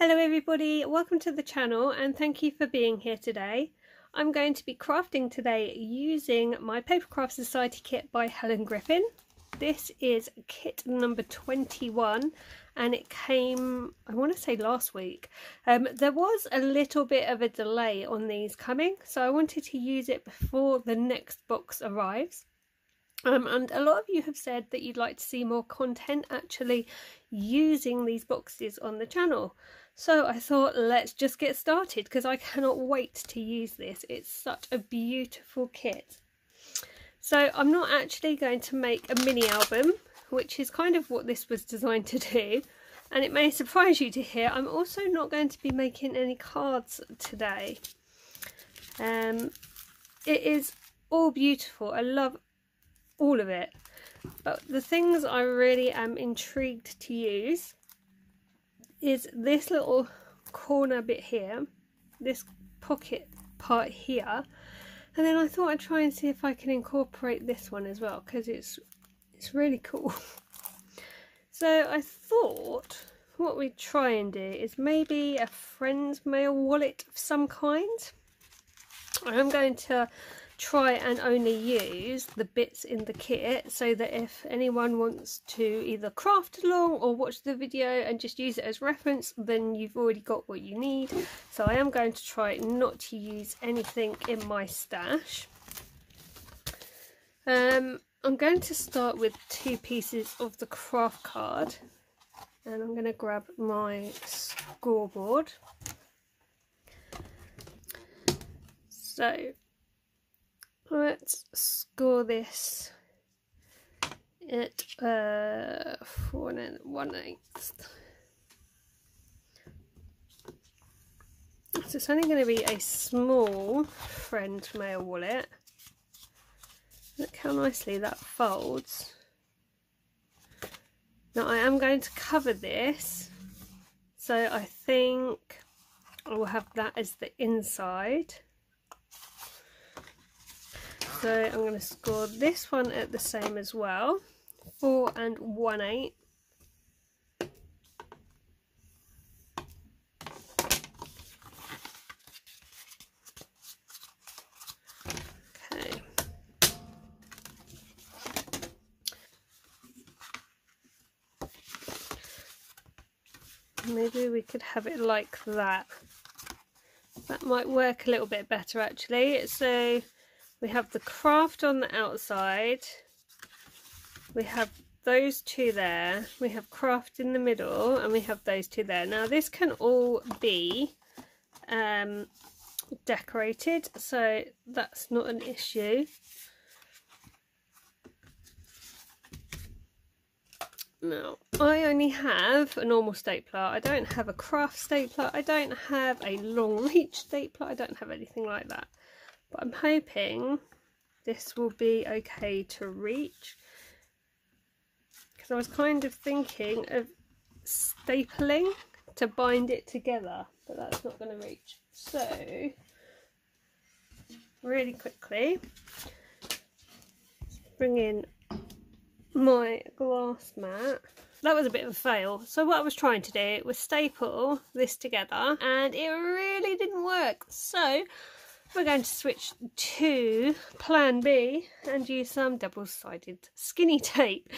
Hello everybody, welcome to the channel and thank you for being here today. I'm going to be crafting today using my Papercraft Society kit by Helen Griffin. This is kit number 21 and it came, I want to say last week. There was a little bit of a delay on these coming, so I wanted to use it before the next box arrives. And a lot of you have said that you'd like to see more content actually using these boxes on the channel. So I thought, let's just get started because I cannot wait to use this. It's such a beautiful kit. So I'm not actually going to make a mini album, which is kind of what this was designed to do. And it may surprise you to hear, I'm also not going to be making any cards today. It is all beautiful. I love all of it, but the things I really am intrigued to use is this little corner bit here, this pocket part here, and then I thought I'd try and see if I can incorporate this one as well because it's really cool. So I thought what we'd try and do is maybe a friend's mail wallet of some kind. I'm going to try and only use the bits in the kit so that if anyone wants to either craft along or watch the video and just use it as reference, then you've already got what you need. So I am going to try not to use anything in my stash. I'm going to start with 2 pieces of the craft card and I'm going to grab my scoreboard. So let's score this at 4 1/8. So it's only going to be a small friend mail wallet. Look how nicely that folds. Now I am going to cover this, so I think I will have that as the inside. So I'm going to score this one at the same as well, 4 1/8. Okay. Maybe we could have it like that. That might work a little bit better actually. So we have the craft on the outside, we have those 2 there, we have craft in the middle, and we have those 2 there. Now this can all be decorated, so that's not an issue. Now I only have a normal stapler, I don't have a craft stapler, I don't have a long reach stapler, I don't have anything like that. But I'm hoping this will be okay to reach, because I was kind of thinking of stapling to bind it together, but that's not going to reach. So really quickly, bring in my glass mat. That was a bit of a fail. So what I was trying to do was staple this together and it really didn't work. So we're going to switch to plan B and use some double-sided skinny tape.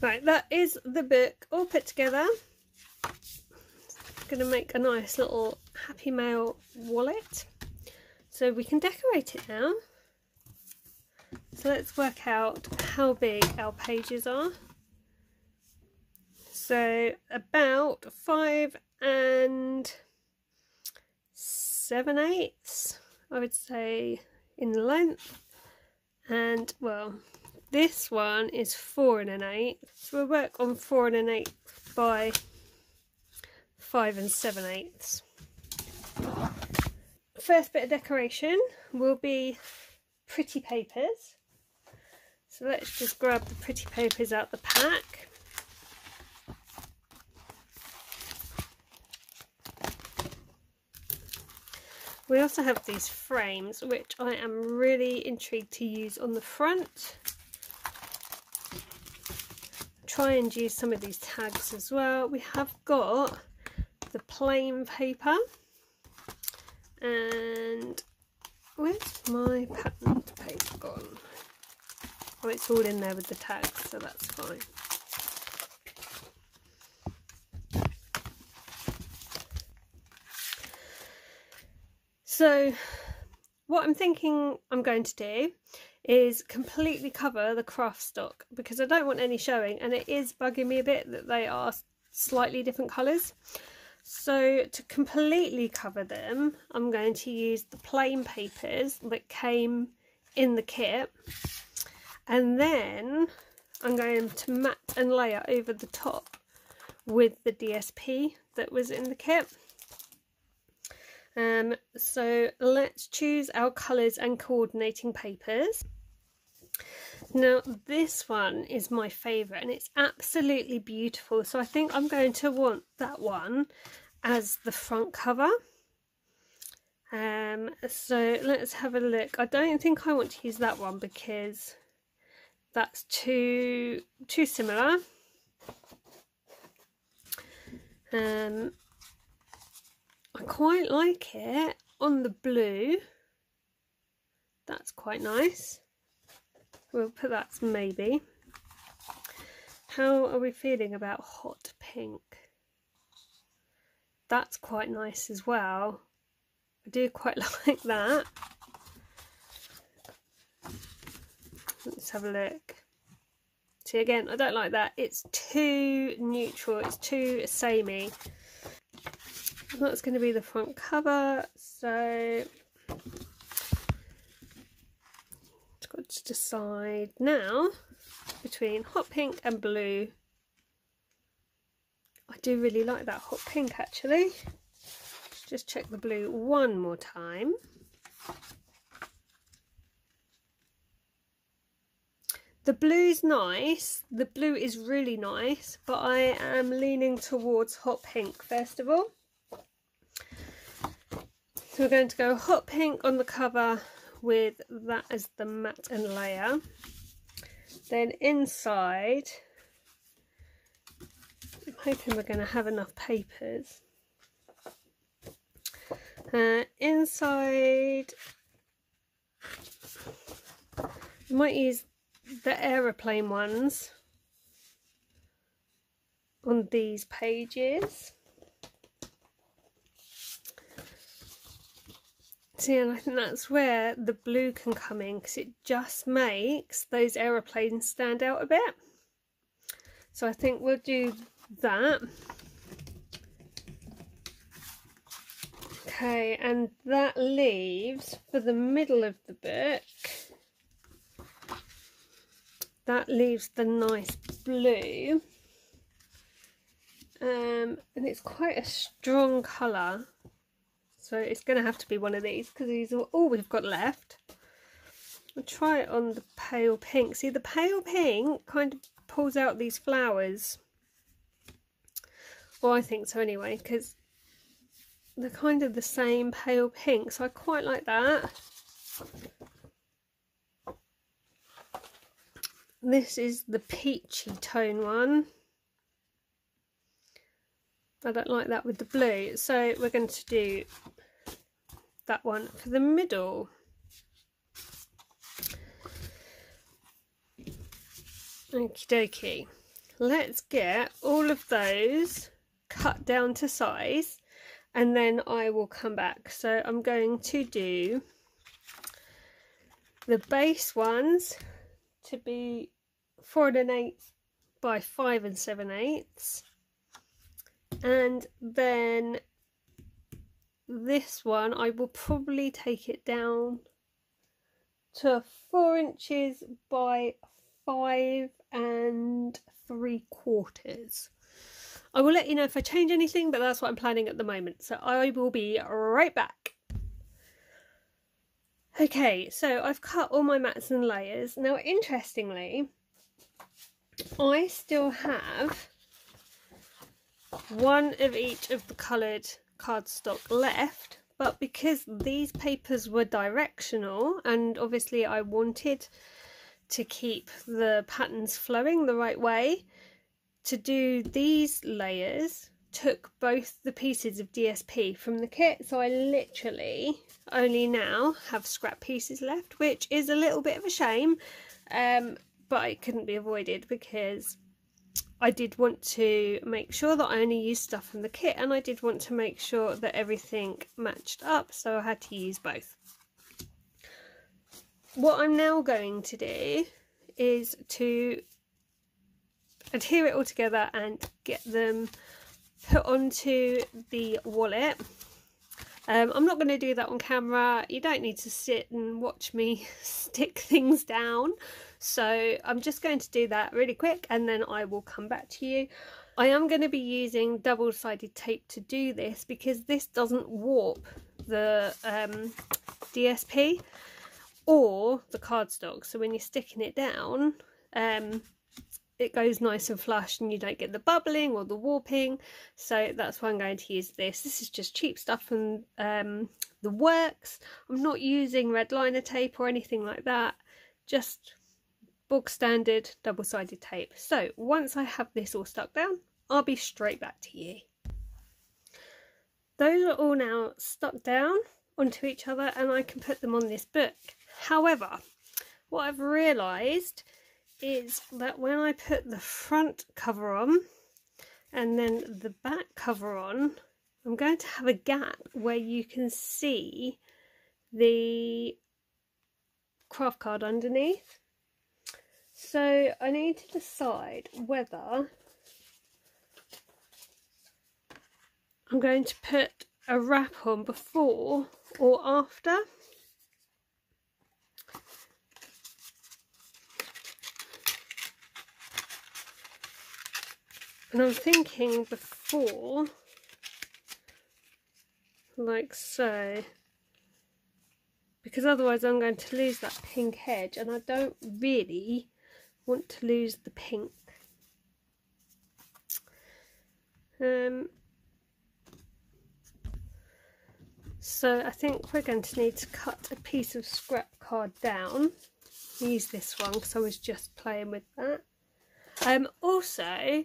Right, that is the book all put together. I'm going to make a nice little Happy Mail wallet. So we can decorate it now. So let's work out how big our pages are. So about 5 7/8, I would say, in length. And well, this one is 4 1/8. So we'll work on 4 1/8 by 5 7/8. First bit of decoration will be pretty papers. So let's just grab the pretty papers out the pack. We also have these frames, which I am really intrigued to use on the front. Try and use some of these tags as well. We have got the plain paper, and where's my patterned paper gone? Oh, it's all in there with the tags, so that's fine. So what I'm thinking I'm going to do is completely cover the craft stock, because I don't want any showing, and it is bugging me a bit that they are slightly different colours. So to completely cover them, I'm going to use the plain papers that came in the kit, and then I'm going to mat and layer over the top with the DSP that was in the kit. So let's choose our colours and coordinating papers. Now this one is my favourite and it's absolutely beautiful, so I think I'm going to want that one as the front cover. So let's have a look. I don't think I want to use that one because that's too similar. I quite like it on the blue. That's quite nice. We'll put that as maybe. How are we feeling about hot pink? That's quite nice as well. I do quite like that. Let's have a look. See, again, I don't like that. It's too neutral. It's too samey. That's going to be the front cover. So I've got to decide now between hot pink and blue. I do really like that hot pink actually. Let's just check the blue one more time. The blue's nice, the blue is really nice, but I am leaning towards hot pink first of all. So we're going to go hot pink on the cover with that as the mat and layer. Then inside, I'm hoping we're going to have enough papers. Inside, I might use the aeroplane ones on these pages. See, and I think that's where the blue can come in, because it just makes those aeroplanes stand out a bit. So I think we'll do that. Okay, and that leaves for the middle of the book, that leaves the nice blue. And it's quite a strong colour. So it's going to have to be one of these, because these are all we've got left. I'll try it on the pale pink. See, the pale pink kind of pulls out these flowers. Well, I think so anyway, because they're kind of the same pale pink. So I quite like that. This is the peachy tone one. I don't like that with the blue. So we're going to do that one for the middle. Okie dokie. Let's get all of those cut down to size and then I will come back. So I'm going to do the base ones to be 4 1/8 by 5 7/8. And then this one, I will probably take it down to 4 inches by 5 3/4. I will let you know if I change anything, but that's what I'm planning at the moment. So I will be right back. Okay, so I've cut all my mats and layers. Now, interestingly, I still have one of each of the coloured cardstock left, but because these papers were directional and obviously I wanted to keep the patterns flowing the right way, to do these layers took both the pieces of DSP from the kit, so I literally only now have scrap pieces left, which is a little bit of a shame, but it couldn't be avoided because I did want to make sure that I only used stuff from the kit, and I did want to make sure that everything matched up, so I had to use both. What I'm now going to do is to adhere it all together and get them put onto the wallet. I'm not going to do that on camera. You don't need to sit and watch me stick things down, so I'm just going to do that really quick and then I will come back to you. I am going to be using double-sided tape to do this because this doesn't warp the DSP or the cardstock, so when you're sticking it down it goes nice and flush and you don't get the bubbling or the warping, so that's why I'm going to use this. This is just cheap stuff from the works. I'm not using red liner tape or anything like that, just bog standard double-sided tape. So once I have this all stuck down, I'll be straight back to you. Those are all now stuck down onto each other and I can put them on this book. However, what I've realised is that when I put the front cover on and then the back cover on, I'm going to have a gap where you can see the craft card underneath. So I need to decide whether I'm going to put a wrap on before or after. And I'm thinking before, like so, because otherwise I'm going to lose that pink edge and I don't really want to lose the pink. So I think we're going to need to cut a piece of scrap card down. Use this one because I was just playing with that. Also,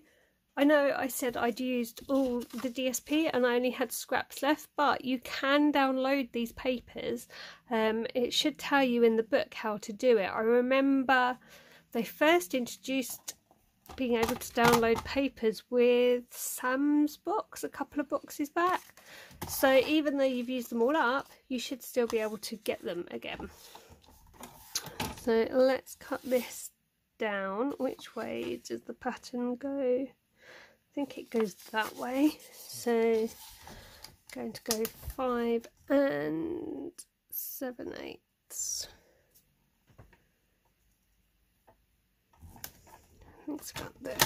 I know I said I'd used all the DSP and I only had scraps left, but you can download these papers. It should tell you in the book how to do it. I remember they first introduced being able to download papers with Sam's box a couple of boxes back. So even though you've used them all up, you should still be able to get them again. So let's cut this down. Which way does the pattern go? I think it goes that way. So going to go 5 7/8. It's about there.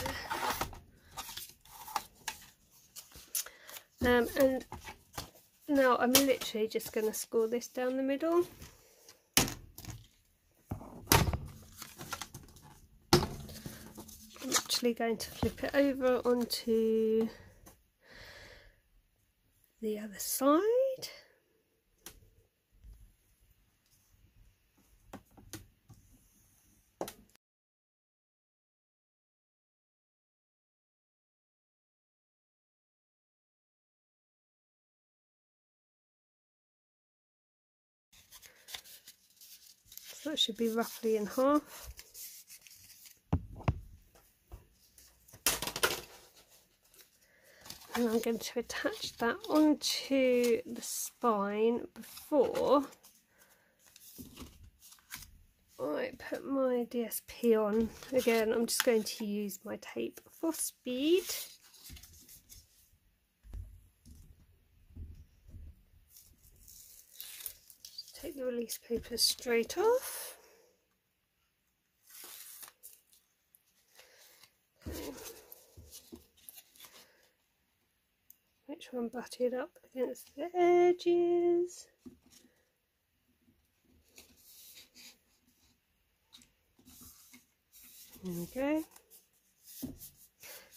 And now I'm literally just going to score this down the middle. I'm actually going to flip it over onto the other side. So that should be roughly in half. And I'm going to attach that onto the spine before I put my DSP on. Again, I'm just going to use my tape for speed. Take the release paper straight off. Okay. Make sure I'm butted up against the edges. There we go.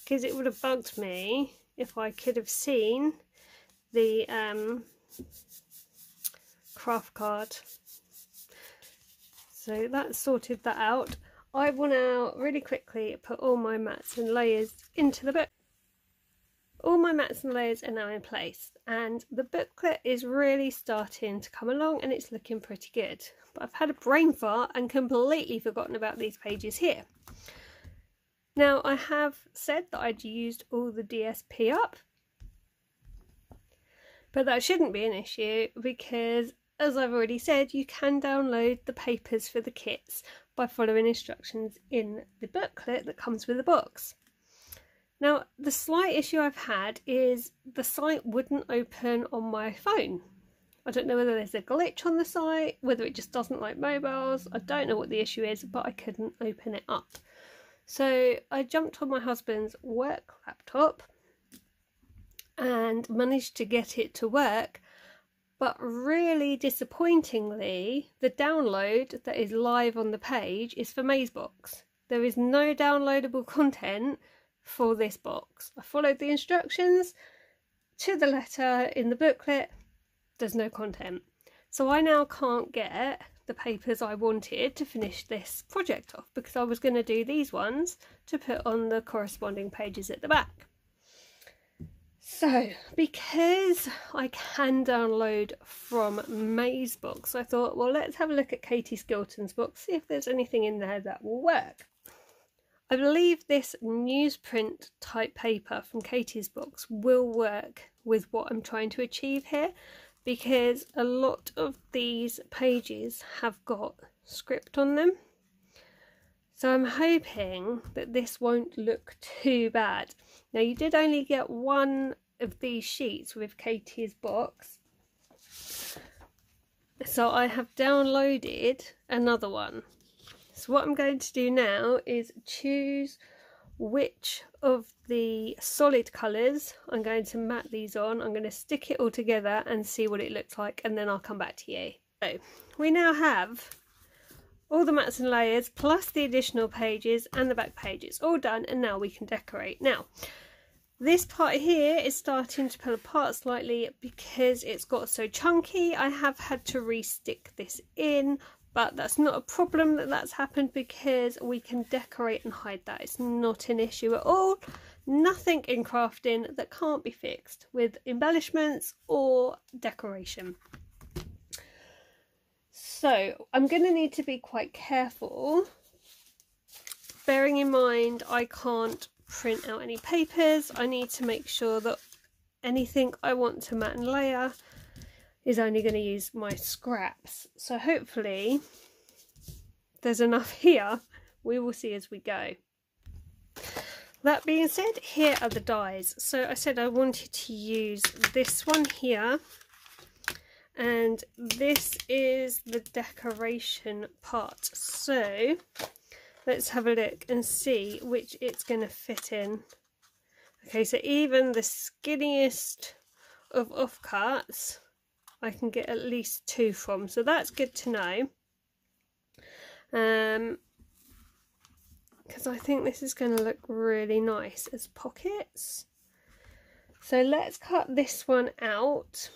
Because it would have bugged me if I could have seen the craft card. So that's sorted that out. I will now really quickly put all my mats and layers into the book. All my mats and layers are now in place, and the booklet is really starting to come along and it's looking pretty good. But I've had a brain fart and completely forgotten about these pages here. Now, I have said that I'd used all the DSP up, but that shouldn't be an issue because, as I've already said, you can download the papers for the kits by following instructions in the booklet that comes with the box. Now, the slight issue I've had is the site wouldn't open on my phone. I don't know whether there's a glitch on the site, whether it just doesn't like mobiles. I don't know what the issue is, but I couldn't open it up. So I jumped on my husband's work laptop and managed to get it to work. But really disappointingly, the download that is live on the page is for Mazebox. There is no downloadable content for this box. I followed the instructions to the letter in the booklet. There's no content. So I now can't get the papers I wanted to finish this project off because I was going to do these ones to put on the corresponding pages at the back. So because I can download from Mazebox, I thought, well, let's have a look at Katie Skilton's book, see if there's anything in there that will work. I believe this newsprint type paper from Katie's books will work with what I'm trying to achieve here, because a lot of these pages have got script on them. So I'm hoping that this won't look too bad. Now, you did only get one of these sheets with Katie's box, so I have downloaded another one. So what I'm going to do now is choose which of the solid colours I'm going to mat these on. I'm going to stick it all together and see what it looks like, and then I'll come back to you. So we now have all the mats and layers plus the additional pages and the back pages all done, and now we can decorate. Now, this part here is starting to pull apart slightly because it's got so chunky. I have had to re-stick this in, but that's not a problem that that's happened because we can decorate and hide that. It's not an issue at all. Nothing in crafting that can't be fixed with embellishments or decoration. So I'm going to need to be quite careful, bearing in mind I can't print out any papers. I need to make sure that anything I want to mat and layer is only going to use my scraps. So hopefully there's enough here. We will see as we go. That being said, here are the dies. So I said I wanted to use this one here, and this is the decoration part. So let's have a look and see which it's going to fit in. Okay, so even the skinniest of offcuts I can get at least 2 from, so that's good to know. Because I think this is going to look really nice as pockets. So let's cut this one out.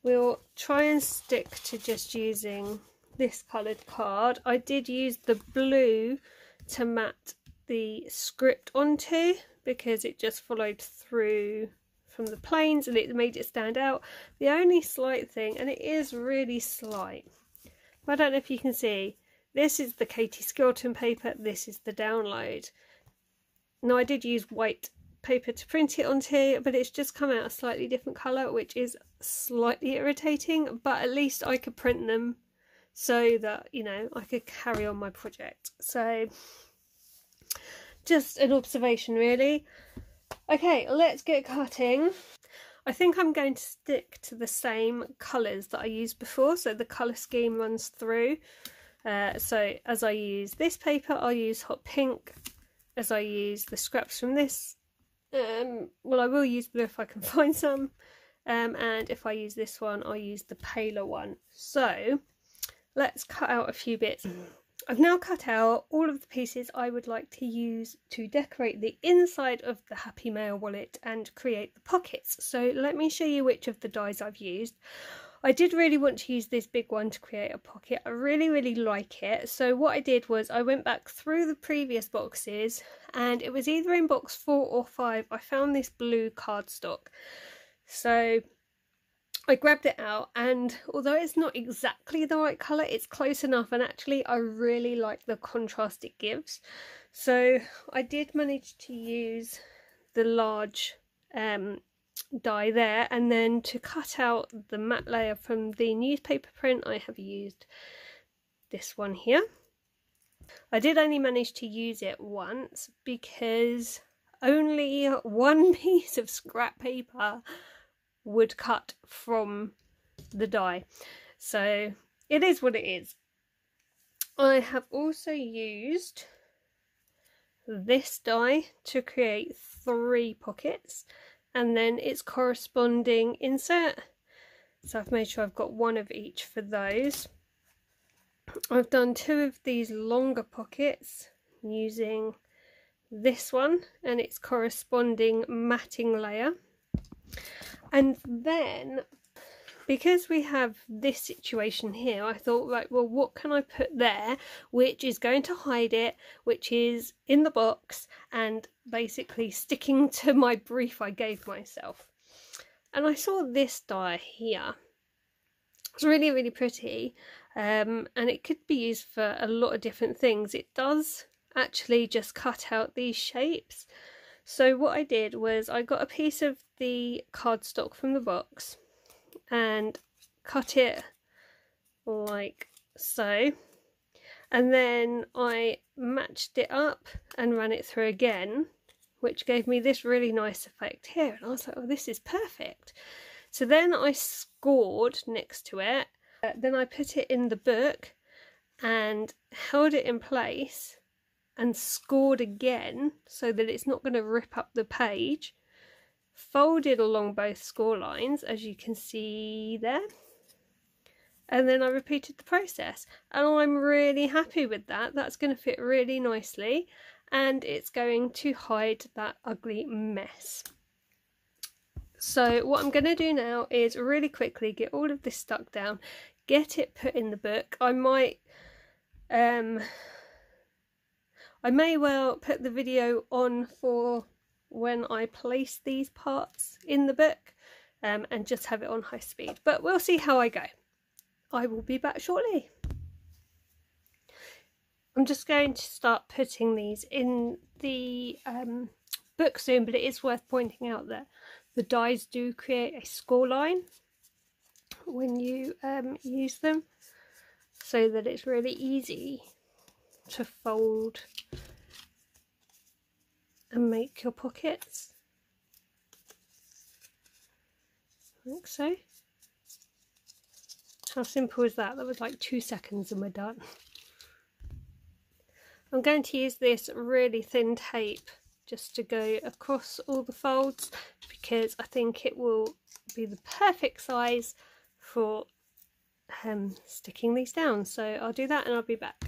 We'll try and stick to just using this coloured card. I did use the blue to mat the script onto because it just followed through from the planes and it made it stand out. The only slight thing, and it is really slight, but I don't know if you can see, this is the Katie Skilton paper, this is the download. Now I did use white paper to print it onto, but it's just come out a slightly different colour, which is slightly irritating, but at least I could print them so that, you know, I could carry on my project. So just an observation really. Okay, let's get cutting. I think I'm going to stick to the same colours that I used before, so the colour scheme runs through. So as I use this paper, I'll use hot pink. As I use the scraps from this, well, I will use blue if I can find some. And if I use this one, I'll use the paler one. So let's cut out a few bits. I've now cut out all of the pieces I would like to use to decorate the inside of the Happy Mail wallet and create the pockets. So let me show you which of the dies I've used. I did really want to use this big one to create a pocket. I really like it. So what I did was I went back through the previous boxes, and it was either in box 4 or 5 I found this blue cardstock. So I grabbed it out, and although it's not exactly the right colour, it's close enough, and actually I really like the contrast it gives. So I did manage to use the large die there, and then to cut out the matte layer from the newspaper print I have used this one here. I did only manage to use it once because only one piece of scrap paper would cut from the die, so it is what it is. I have also used this die to create 3 pockets and then its corresponding insert, so I've made sure I've got one of each for those. I've done 2 of these longer pockets using this one and its corresponding matting layer. And then, because we have this situation here, I thought, right, well, what can I put there which is going to hide it, which is in the box and basically sticking to my brief I gave myself. And I saw this die here. It's really pretty, and it could be used for a lot of different things. It does actually just cut out these shapes. So what I did was I got a piece of the cardstock from the box and cut it like so, and then I matched it up and ran it through again, which gave me this really nice effect here, and I was like, oh, this is perfect. So then I scored next to it, then I put it in the book and held it in place and scored again so that it's not going to rip up the page, folded along both score lines as you can see there, and then I repeated the process, and I'm really happy with that. That's going to fit really nicely and it's going to hide that ugly mess. So what I'm going to do now is really quickly get all of this stuck down, get it put in the book. I may well put the video on for when I place these parts in the book, and just have it on high speed, but we'll see how I go. I will be back shortly. I'm just going to start putting these in the book soon, but it is worth pointing out that the dies do create a score line when you use them, so that it's really easy to fold and make your pockets like so. How simple is that? That was like 2 seconds and we're done. I'm going to use this really thin tape just to go across all the folds, because I think it will be the perfect size for sticking these down. So I'll do that and I'll be back.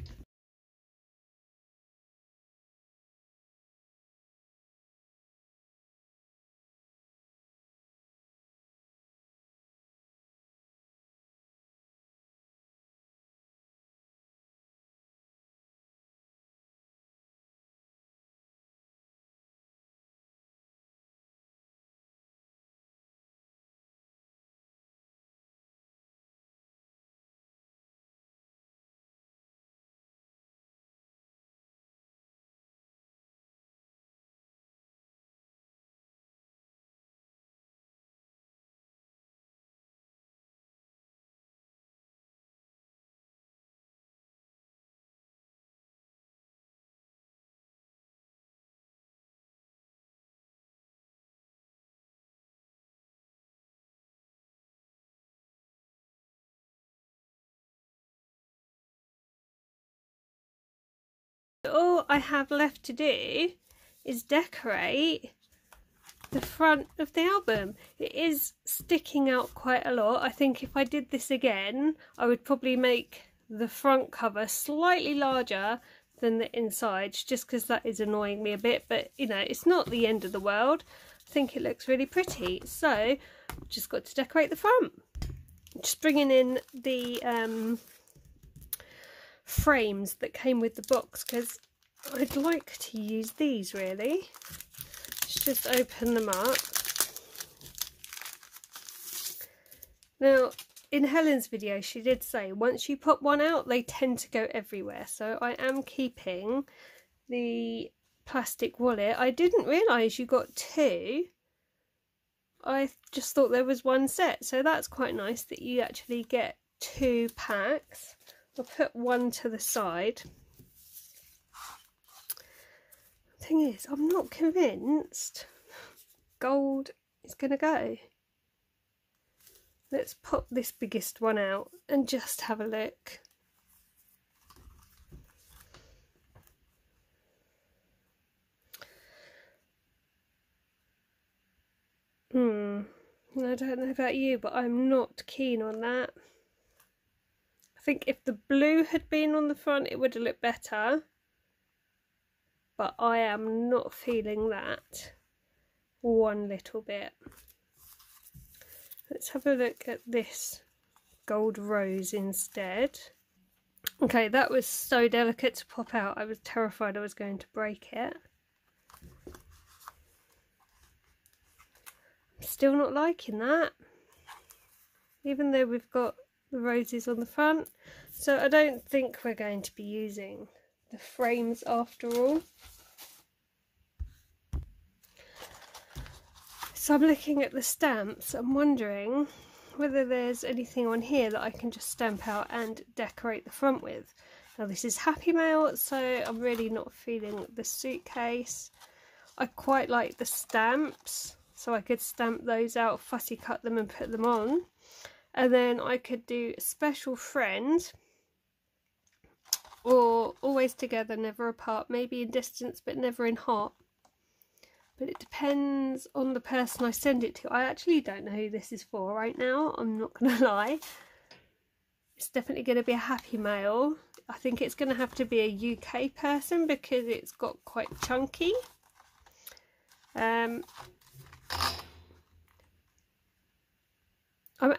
All I have left to do is decorate the front of the album. It is sticking out quite a lot. I think if I did this again, I would probably make the front cover slightly larger than the insides, just because that is annoying me a bit, but you know, it's not the end of the world. I think it looks really pretty, so just got to decorate the front. Just bringing in the frames that came with the box, because I'd like to use these really. Let's just open them up. Now, in Helen's video, she did say once you put one out, they tend to go everywhere. So I am keeping the plastic wallet. I didn't realise you got two. I just thought there was one set. So that's quite nice that you actually get 2 packs. I'll put one to the side. The thing is, I'm not convinced gold is going to go. Let's pop this biggest one out and just have a look. I don't know about you, but I'm not keen on that. I think if the blue had been on the front, it would have looked better. But I am not feeling that one little bit. Let's have a look at this gold rose instead. Okay, that was so delicate to pop out. I was terrified I was going to break it. I'm still not liking that, even though we've got the roses on the front. So I don't think we're going to be using the frames after all. So I'm looking at the stamps. I'm wondering whether there's anything on here that I can just stamp out and decorate the front with. Now this is Happy Mail, so I'm really not feeling the suitcase. I quite like the stamps, so I could stamp those out, fussy cut them and put them on. And then I could do Special Friend, or Always Together, Never Apart, maybe in Distance but Never in Hot. But it depends on the person I send it to. I actually don't know who this is for right now, I'm not going to lie. It's definitely going to be a Happy Mail. I think it's going to have to be a UK person because it's got quite chunky. I'm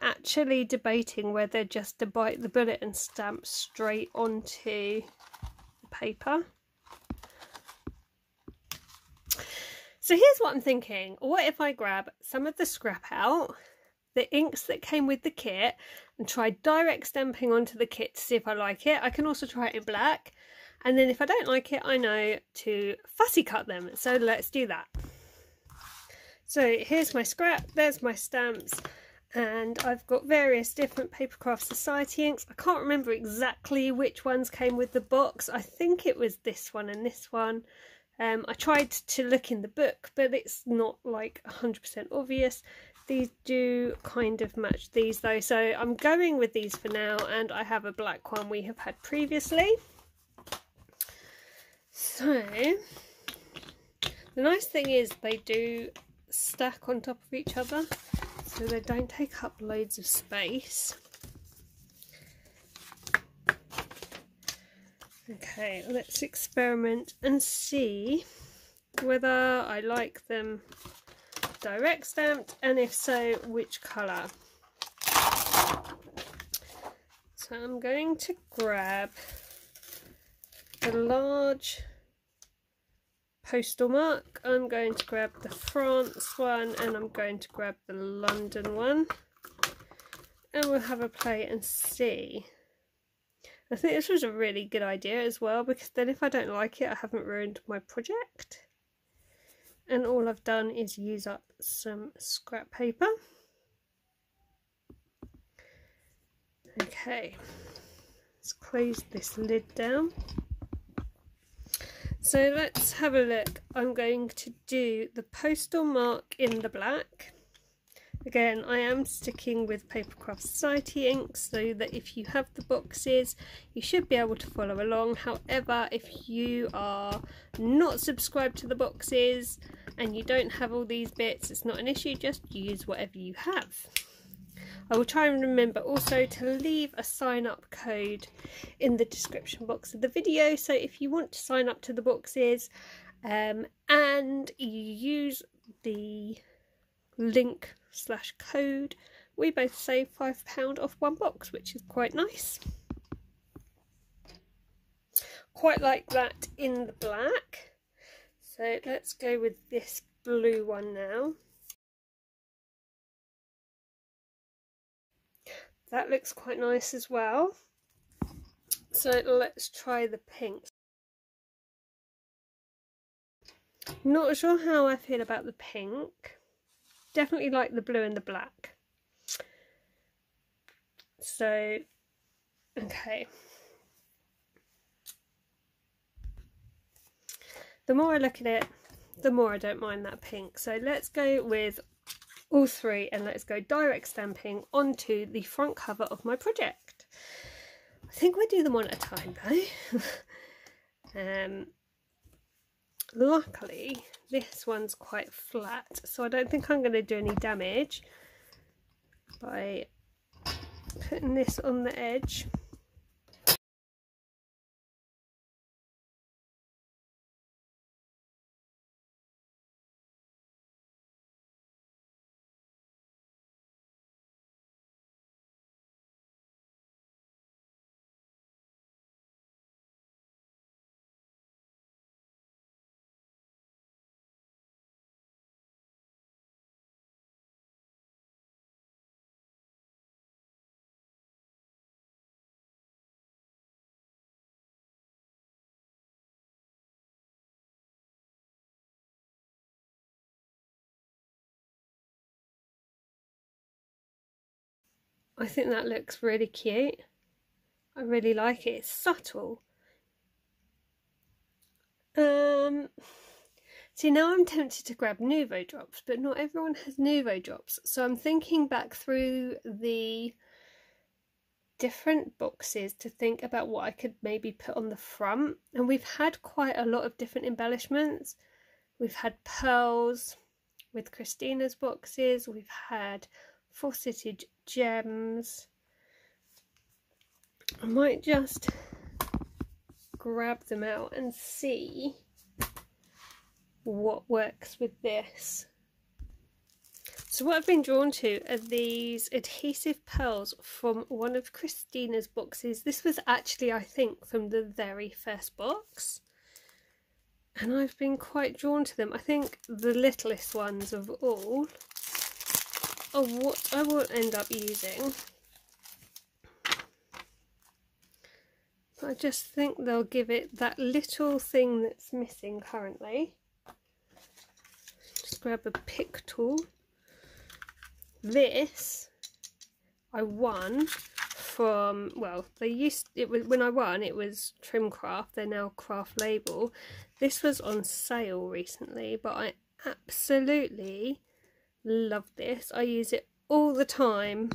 actually debating whether just to bite the bullet and stamp straight onto the paper. So here's what I'm thinking. What if I grab some of the scrap out, the inks that came with the kit, and try direct stamping onto the kit to see if I like it. I can also try it in black. And then if I don't like it, I know to fussy cut them. So let's do that. So here's my scrap, there's my stamps, and I've got various different Papercraft Society inks. I can't remember exactly which ones came with the box. I think it was this one and this one. I tried to look in the book, but it's not like 100% obvious. These do kind of match these though, so I'm going with these for now, and I have a black one we have had previously. So the nice thing is they do stack on top of each other, so they don't take up loads of space. Okay, let's experiment and see whether I like them direct stamped, and if so, which colour. So I'm going to grab the large postal mark, I'm going to grab the France one, and I'm going to grab the London one, and we'll have a play and see. I think this was a really good idea as well, because then if I don't like it, I haven't ruined my project. And all I've done is use up some scrap paper. Okay, let's close this lid down. So let's have a look. I'm going to do the postal mark in the black. Again, I am sticking with Papercraft Society inks, so that if you have the boxes, you should be able to follow along. However, if you are not subscribed to the boxes and you don't have all these bits, it's not an issue, just use whatever you have. I will try and remember also to leave a sign up code in the description box of the video, so if you want to sign up to the boxes and you use the link / code, we both save £5 off one box, which is quite nice. Quite like that in the black, so let's go with this blue one now. That looks quite nice as well, so let's try the pink. Not sure how I feel about the pink. Definitely like the blue and the black. So, okay. The more I look at it, the more I don't mind that pink. So let's go with all three and let's go direct stamping onto the front cover of my project. I think we'll do them one at a time though. Luckily this one's quite flat, so I don't think I'm going to do any damage by putting this on the edge. I think that looks really cute. I really like it. It's subtle. See, now I'm tempted to grab Nuvo drops, but not everyone has Nuvo drops. So I'm thinking back through the different boxes to think about what I could maybe put on the front. And we've had quite a lot of different embellishments. We've had pearls with Christina's boxes. We've had faceted gems. I might just grab them out and see what works with this. So what I've been drawn to are these adhesive pearls from one of Christina's boxes. This was actually, I think, from the very first box, and I've been quite drawn to them. I think the littlest ones of all are what I will end up using. I just think they'll give it that little thing that's missing currently. Just grab a pick tool. This I won from, well, when I won it was Trimcraft, they're now Craft Label. This was on sale recently, but I absolutely love this. I use it all the time.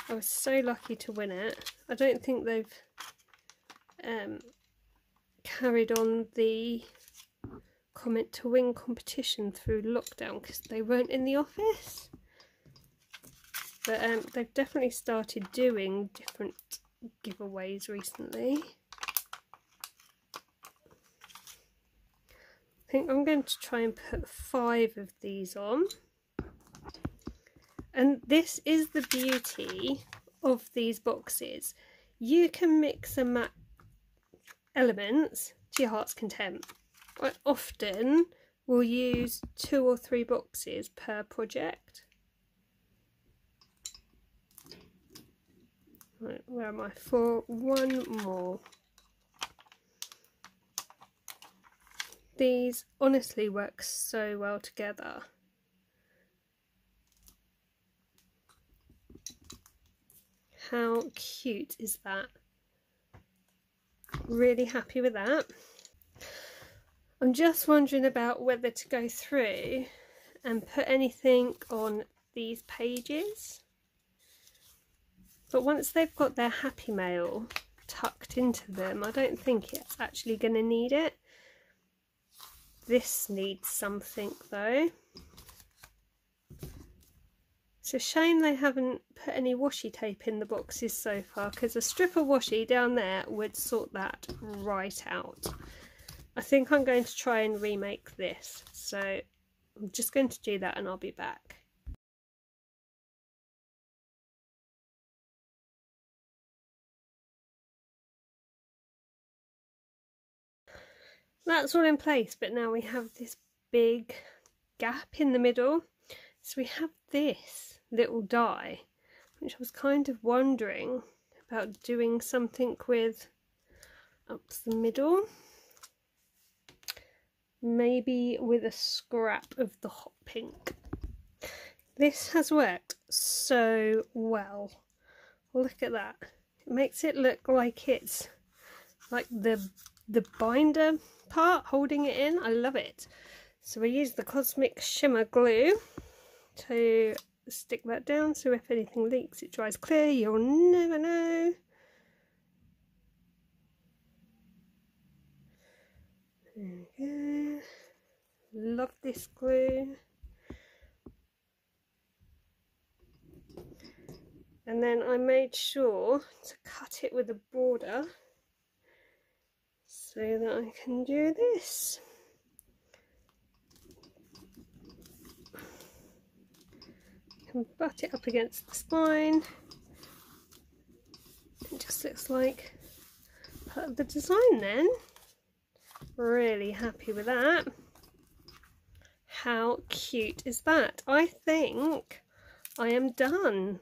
I was so lucky to win it. I don't think they've carried on the comment to win competition through lockdown because they weren't in the office, but they've definitely started doing different giveaways recently. I think I'm going to try and put 5 of these on, and this is the beauty of these boxes. You can mix and match elements to your heart's content. I often will use 2 or 3 boxes per project. Right, where am I? For one more. These honestly work so well together. How cute is that? Really happy with that. I'm just wondering about whether to go through and put anything on these pages. But once they've got their happy mail tucked into them, I don't think it's actually going to need it. This needs something though. It's a shame they haven't put any washi tape in the boxes so far, because a strip of washi down there would sort that right out. I think I'm going to try and remake this, so I'm just going to do that and I'll be back. That's all in place, but now we have this big gap in the middle. So we have this little die, which I was kind of wondering about doing something with up the middle. Maybe with a scrap of the hot pink. This has worked so well. Look at that. It makes it look like it's like the binder part holding it in. I love it. So we use the Cosmic Shimmer glue to stick that down, so if anything leaks it dries clear. You'll never know. There we go. Love this glue. And then I made sure to cut it with a border so that I can do this. Can butt it up against the spine. It just looks like part of the design then. Really happy with that. How cute is that? I think I am done.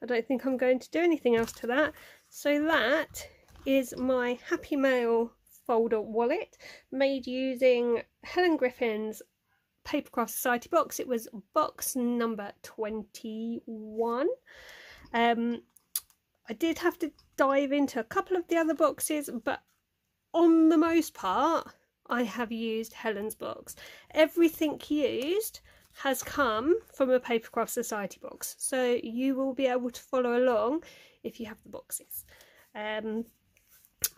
I don't think I'm going to do anything else to that. So that is my Happy Mail folder wallet, made using Helen Griffin's Papercraft Society box. It was box number 21. I did have to dive into a couple of the other boxes, but on the most part I have used Helen's box. Everything used has come from a Papercraft Society box, so you will be able to follow along if you have the boxes. And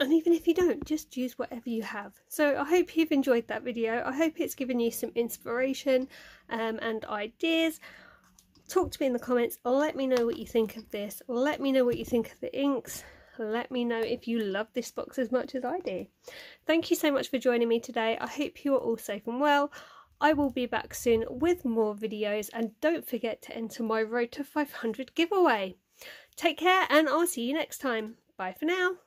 even if you don't, just use whatever you have. So I hope you've enjoyed that video. I hope it's given you some inspiration and ideas. Talk to me in the comments. Let me know what you think of this. Let me know what you think of the inks. Let me know if you love this box as much as I do. Thank you so much for joining me today. I hope you are all safe and well. I will be back soon with more videos, and don't forget to enter my Road to 500 giveaway. Take care, and I'll see you next time. Bye for now.